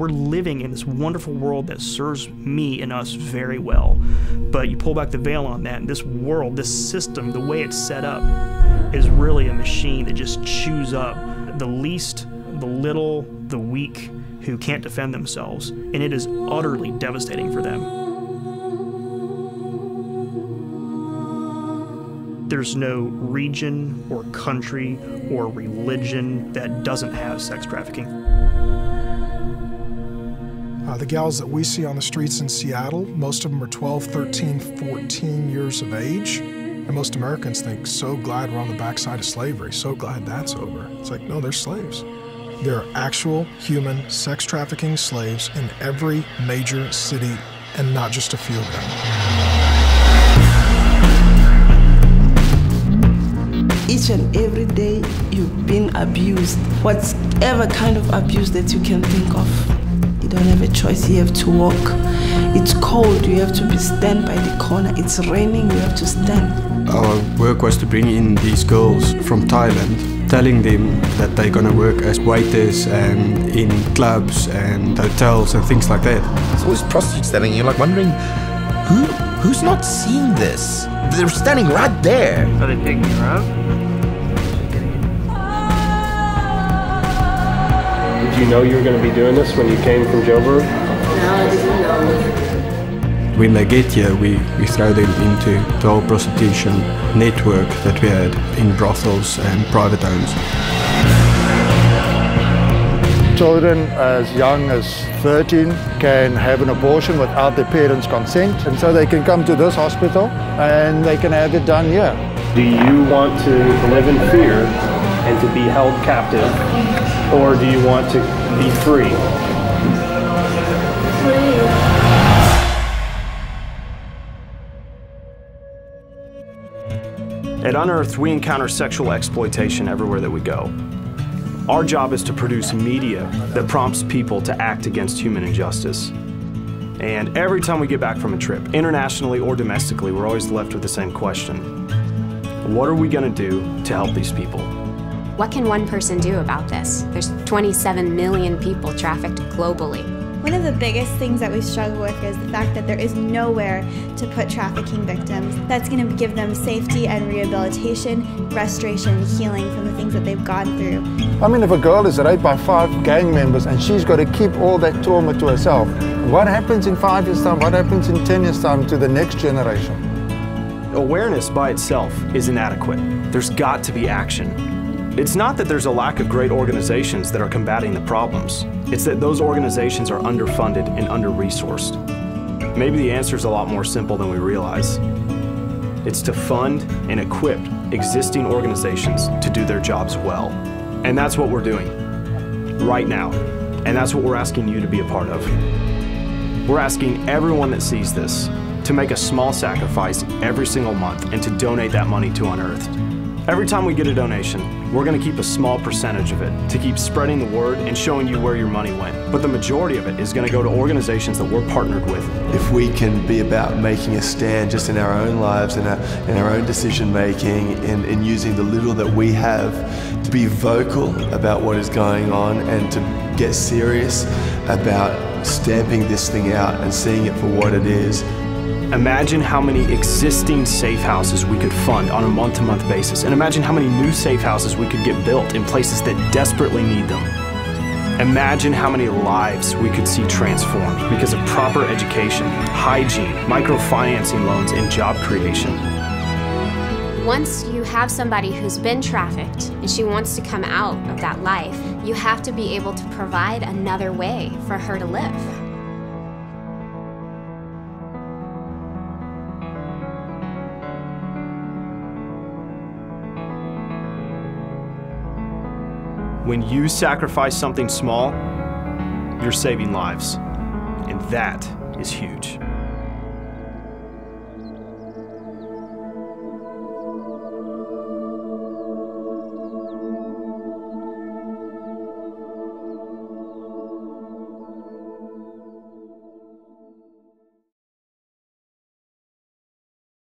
We're living in this wonderful world that serves me and us very well. But you pull back the veil on that, and this world, this system, the way it's set up, is really a machine that just chews up the least, the little, the weak, who can't defend themselves, and it is utterly devastating for them. There's no region or country or religion that doesn't have sex trafficking. The gals that we see on the streets in Seattle, most of them are 12, 13, 14 years of age. And most Americans think, so glad we're on the backside of slavery, so glad that's over. It's like, no, they're slaves. There are actual human sex trafficking slaves in every major city, and not just a few of them. Each and every day, you've been abused. Whatever kind of abuse that you can think of. You don't have a choice, you have to walk. It's cold, you have to stand by the corner. It's raining, you have to stand. Our work was to bring in these girls from Thailand, telling them that they're gonna work as waiters and in clubs and hotels and things like that. There's always prostitutes standing, you're like wondering, who's not seeing this? They're standing right there. Are they taking her out? Did you know you were going to be doing this when you came from Joburg? No, I didn't know. When they get here, we throw them into the whole prostitution network that we had in brothels and private homes. Children as young as 13 can have an abortion without their parents' consent, and so they can come to this hospital and they can have it done here. Do you want to live in fear and to be held captive, or do you want to be free? At Unearthed, we encounter sexual exploitation everywhere that we go. Our job is to produce media that prompts people to act against human injustice. And every time we get back from a trip, internationally or domestically, we're always left with the same question. What are we going to do to help these people? What can one person do about this? There's 27 million people trafficked globally. One of the biggest things that we struggle with is the fact that there is nowhere to put trafficking victims that's going to give them safety and rehabilitation, restoration, healing from the things that they've gone through. I mean, if a girl is raped by 5 gang members and she's got to keep all that trauma to herself, what happens in 5 years' time? What happens in 10 years' time to the next generation? Awareness by itself is inadequate. There's got to be action. It's not that there's a lack of great organizations that are combating the problems. It's that those organizations are underfunded and under-resourced. Maybe the answer is a lot more simple than we realize. It's to fund and equip existing organizations to do their jobs well. And that's what we're doing right now. And that's what we're asking you to be a part of. We're asking everyone that sees this to make a small sacrifice every single month and to donate that money to Unearthed. Every time we get a donation, we're going to keep a small percentage of it to keep spreading the word and showing you where your money went. But the majority of it is going to go to organizations that we're partnered with. If we can be about making a stand just in our own lives and in our own decision making and using the little that we have to be vocal about what is going on and to get serious about stamping this thing out and seeing it for what it is. Imagine how many existing safe houses we could fund on a month-to-month basis, and imagine how many new safe houses we could get built in places that desperately need them. Imagine how many lives we could see transformed because of proper education, hygiene, microfinancing loans, and job creation. Once you have somebody who's been trafficked and she wants to come out of that life, you have to be able to provide another way for her to live. When you sacrifice something small, you're saving lives, and that is huge.